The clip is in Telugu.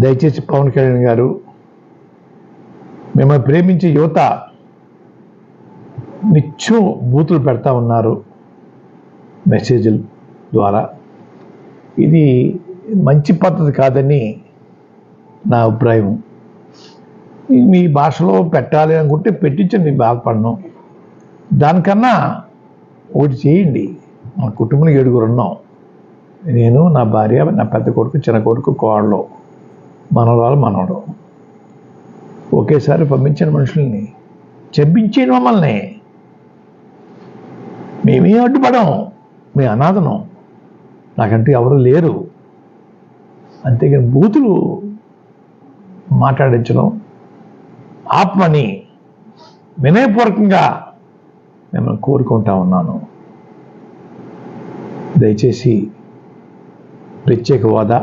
దయచేసి పవన్ కళ్యాణ్ గారు, మిమ్మల్ని ప్రేమించే యువత నిత్యం బూతులు పెడతా ఉన్నారు మెసేజ్ల ద్వారా. ఇది మంచి పద్ధతి కాదని నా అభిప్రాయం. మీ భాషలో పెట్టాలి అనుకుంటే పెట్టించండి, బాధపడను. దానికన్నా ఒకటి చేయండి. మా కుటుంబంలో 7 ఉన్నాం. నేను, నా భార్య, నా పెద్ద కొడుకు, చిన్న కొడుకు, కోడలు, మనవరాలు, మనవడు. ఒకేసారి పంపించిన మనుషుల్ని చంపించేయండి మమ్మల్ని. మేమే అడ్డుపడం, మీ అనాథనం, నాకంటే ఎవరు లేరు. అంతేగాని బూతులు మాట్లాడించడం ఆత్మని వినయపూర్వకంగా మిమ్మల్ని కోరుకుంటా ఉన్నాను. దయచేసి ప్రత్యేక హోదా,